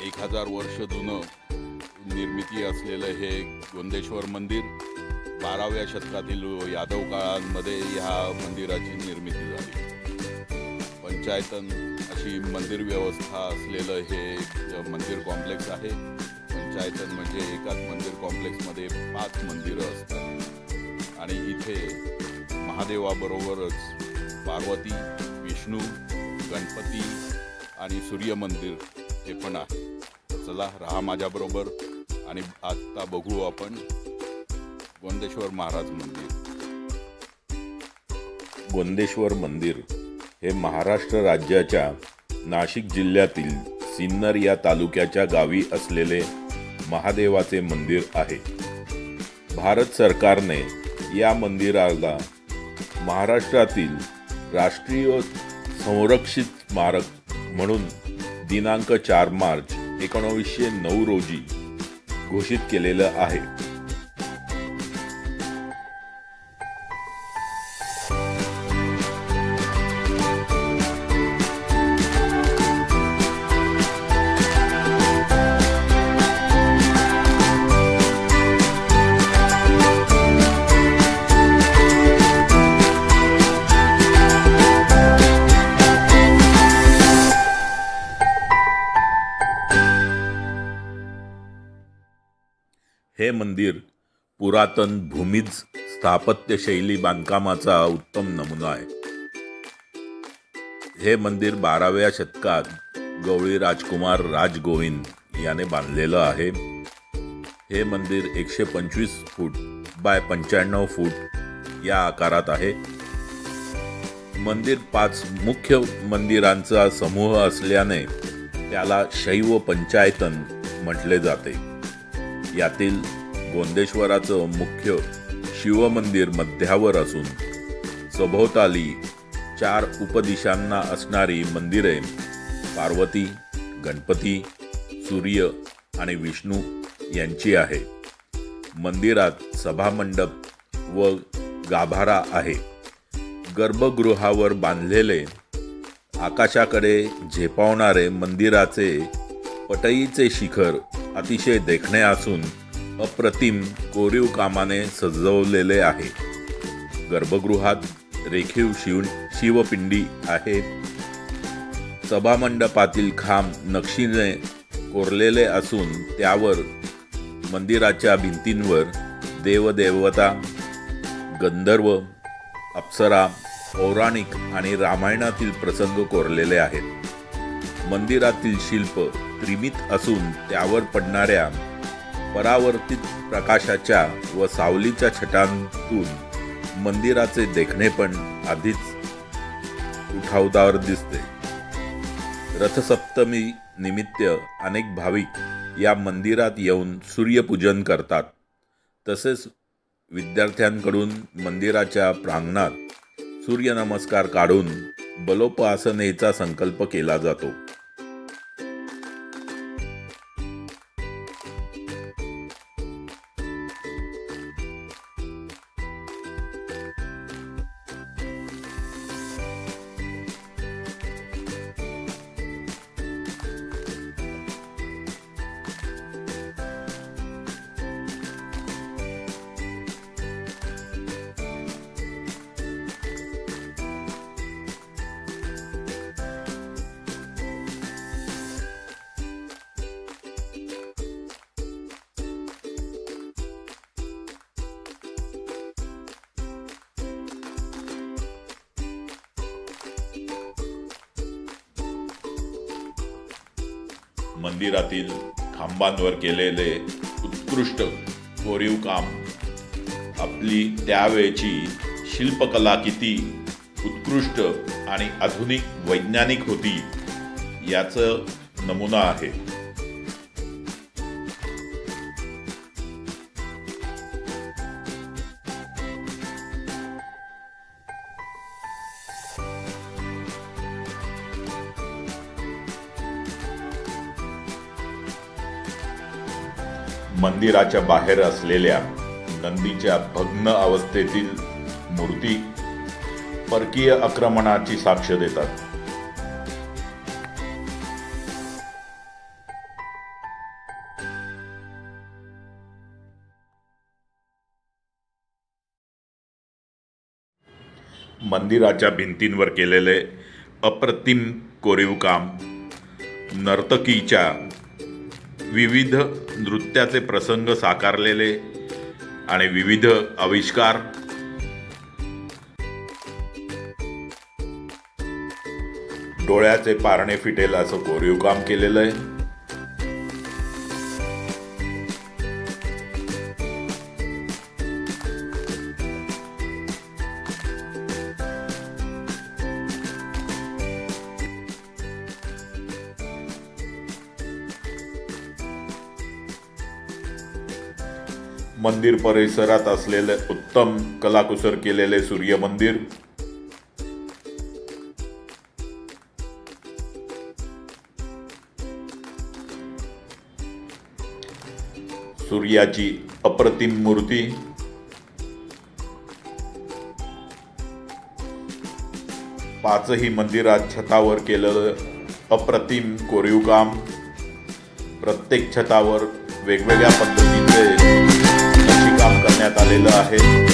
1000 वर्ष जुनं निर्मिती असलेलं हे गोंदेश्वर मंदिर 12व्या शतकातील यादव काळामध्ये ह्या मंदिराची निर्मिती झाली। पंचायतन अशी मंदिर व्यवस्था असलेलं हे मंदिर कॉम्प्लेक्स आहे। पंचायतन म्हणजे एकाच मंदिर कॉम्प्लेक्समध्ये 5 मंदिरं असतात आणि इथे महादेवाबरोबरच पार्वती, विष्णू, गणपती आणि सूर्य मंदिर हे पण आहे। चला राहा माझ्याबरोबर आणि आता बघू आपण गोंदेश्वर महाराज मंदिर। गोंदेश्वर मंदिर हे महाराष्ट्र राज्याच्या नाशिक जिल्ह्यातील सिन्नर या तालुक्याच्या गावी असलेले महादेवाचे मंदिर आहे। भारत सरकारने या मंदिराला महाराष्ट्रातील राष्ट्रीय संरक्षित स्मारक म्हणून दिनांक 4 मार्च 1909 रोजी घोषित केलेलं आहे। हे मंदिर पुरातन भूमिज स्थापत्य शैली बांधकामाचा उत्तम नमुना आहे। हे मंदिर 12व्या शतकात गवळी राजकुमार राजगोविंद याने बांधलेलं आहे। हे मंदिर 125 फूट बाय 95 फूट या आकारात आहे। मंदिर 5 मुख्य मंदिरांचा समूह असल्याने त्याला शैव पंचायतन म्हटले जाते। यातील गोंदेश्वराचं मुख्य शिवमंदिर मध्यावर असून सभोवताली 4 उपदिशांना असणारी मंदिरे पार्वती, गणपती, सूर्य आणि विष्णू यांची आहे। मंदिरात सभामंडप व गाभारा आहे। गर्भगृहावर बांधलेले आकाशाकडे झेपावणारे मंदिराचे पटईचे शिखर अतिशय देखणे असून अप्रतिम कोरीव कामाने सजवलेले आहे। गर्भगृहात रेखीव शिवपिंडी आहे। सभामंडपातील खांब नक्षीने कोरलेले असून त्यावर मंदिराच्या भिंतींवर देवदेवता, गंधर्व, अप्सरा, पौराणिक आणि रामायणातील प्रसंग कोरलेले आहेत। मंदिरातील शिल्प त्रिमित असून त्यावर पडणाऱ्या परावर्तित प्रकाशाच्या व सावलीच्या छटांतून मंदिराचे देखणेपण आधीच उठावदार दिसते। रथसप्तमी निमित्त अनेक भाविक या मंदिरात येऊन सूर्यपूजन करतात। तसेच विद्यार्थ्यांकडून मंदिराच्या प्रांगणात सूर्यनमस्कार काढून बलोपासनेचा संकल्प केला जातो। मंदिरातील खांबांवर केलेले उत्कृष्ट कोरीव काम आपली त्यावेळची शिल्पकला किती उत्कृष्ट आणि आधुनिक वैज्ञानिक होती याचं नमुना आहे। मंदिराच्या बाहेर असलेल्या नंदीच्या भग्न अवस्थेतील मूर्ती परकीय आक्रमणाची साक्ष देतात। मंदिराच्या भिंतींवर केलेले अप्रतिम कोरीवकाम, नर्तकीच्या विविध नृत्याचे प्रसंग साकारलेले आणि विविध आविष्कार, डोळ्याचे पारणे फिटेल असं कोरीवकाम केलेलं आहे. मंदिर परिसरात असलेले उत्तम कलाकुसर केलेले सूर्य मंदिर, सूर्याची अप्रतिम मूर्ती, पाचही मंदिरात छतावर केलेलं अप्रतिम कोरीवकाम, प्रत्येक छतावर वेगवेगळ्या पद्धतीचे नक्षीकाम करण्यात आलेलं आहे.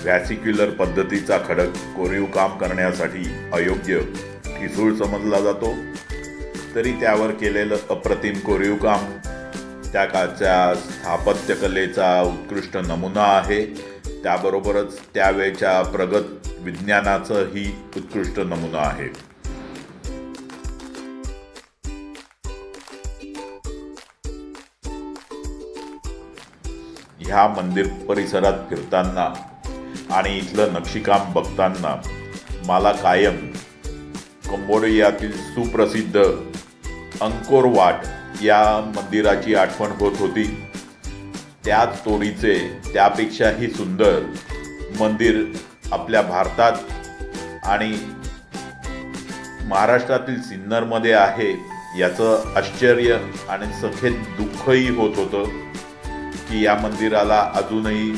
व्हॅसिक्युलर पद्धतीचा खडक कोरीवकाम करण्यासाठी अयोग्य, ठिसूळ समजला जातो, तरी त्यावर केलेलं अप्रतिम कोरीवकाम त्या काळच्या स्थापत्यकलेचा उत्कृष्ट नमुना आहे. त्याबरोबरच त्यावेळच्या प्रगत विज्ञानाचाही उत्कृष्ट नमुना आहे. ह्या मंदिर परिसरात फिरताना आणि इथलं नक्षीकाम बघताना मला कायम कंबोडियातील सुप्रसिद्ध अंकोर वाट या मंदिराची आठवण होत होती. त्याच तोडीचे त्यापेक्षाही सुंदर मंदिर आपल्या भारतात आणि महाराष्ट्रातील सिन्नरमध्ये आहे. याचं आश्चर्य आणि सखेत दुःखही होत होतं की या मंदिराला अजूनही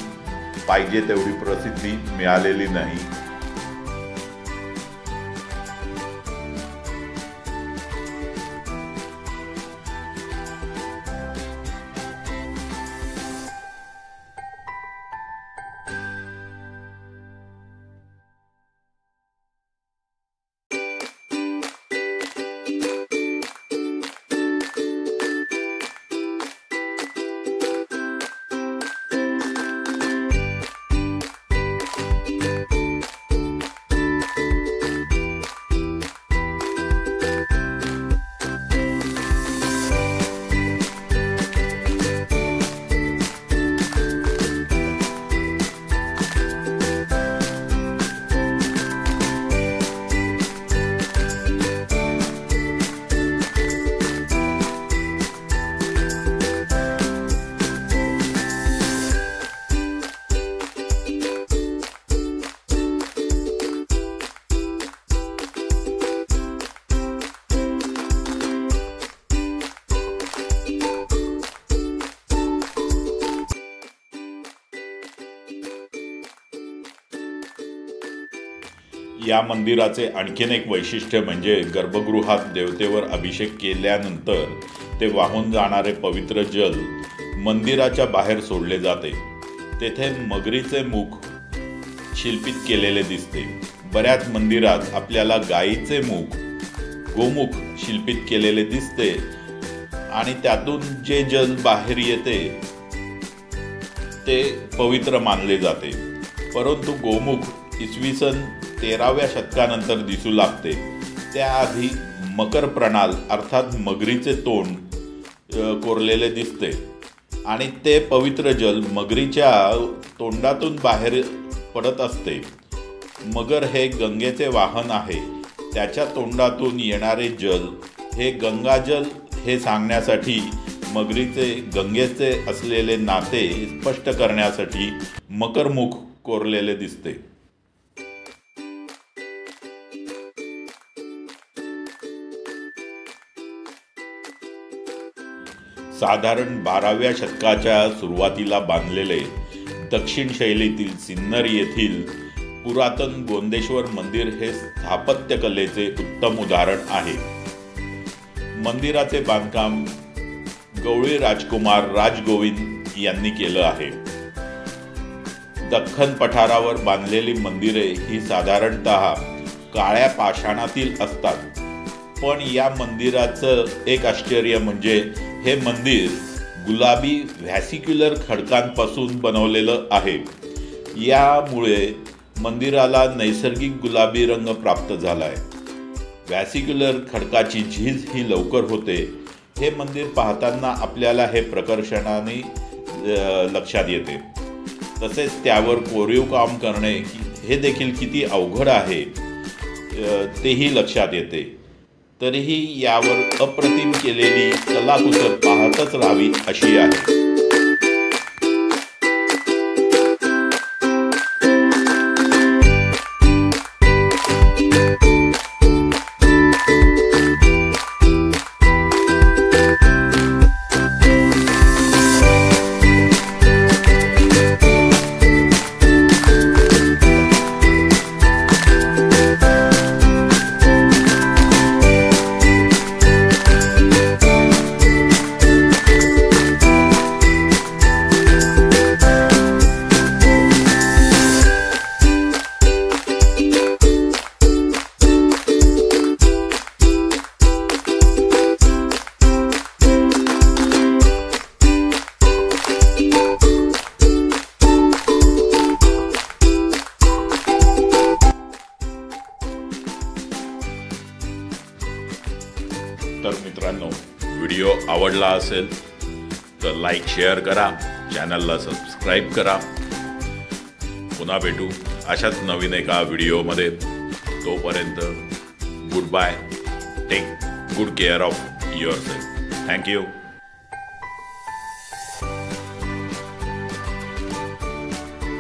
पाहिजे तेवढी प्रसिद्धी मिळालेली नाही. या मंदिराचे आणखीन एक वैशिष्ट्य म्हणजे गर्भगृहात देवतेवर अभिषेक केल्यानंतर ते वाहून जाणारे पवित्र जल मंदिराच्या बाहेर सोडले जाते. तेथे मगरीचे मुख शिल्पित केलेले दिसते. बऱ्याच मंदिरात आपल्याला गायीचे मुख, गोमुख शिल्पित केलेले दिसते आणि त्यातून जे जल बाहेर येते ते पवित्र मानले जाते. परंतु गोमुख इसवी सन 13व्या शतकानंतर दिसू लागते. त्याआधी मकर प्रणाल अर्थात मगरीचे तोंड कोरलेले दिसते आणि ते पवित्र जल मगरीच्या तोंडातून बाहेर पडत असते. मगर हे गंगेचे वाहन आहे. त्याच्या तोंडातून येणारे जल हे गंगाजल हे सांगण्यासाठी मगरीचे गंगेचे असलेले नाते स्पष्ट करण्यासाठी मकरमुख कोरलेले दिसते. साधारण 12व्या शतकाच्या सुरुवातीला बांधलेले दक्षिण शैलीतील सिन्नर येथील पुरातन गोंदेश्वर मंदिर हे स्थापत्यकलेचे उत्तम उदाहरण आहे. मंदिराचे बांधकाम गवळी राजकुमार राजगोविंद यांनी केलं आहे. दख्खन पठारावर बांधलेली मंदिरे ही साधारणतः काळ्या पाषाणातील असतात. पण या मंदिराचं एक आश्चर्य म्हणजे हे मंदिर गुलाबी व्हॅसिक्युलर खडकांपासून बनवलेलं आहे. यामुळे मंदिराला नैसर्गिक गुलाबी रंग प्राप्त झालाय. व्हॅसिक्युलर खडकाची झीज ही लवकर होते. हे मंदिर पाहताना आपल्याला हे प्रकर्षाने लक्षात येते. तसेच त्यावर कोरीव काम करणे हे देखील किती अवघड आहे तेही लक्षात येते. तरीही यावर अप्रतिम केलेली कलाकुसर पाहतच राहावी अशी आहे. तर मित्रांनो, व्हिडिओ आवडला असेल तर लाईक शेअर करा, चॅनलला सबस्क्राईब करा. पुन्हा भेटू अशाच नवीन एका व्हिडिओमध्ये. तोपर्यंत good bye. Take good care of yourself. Thank you.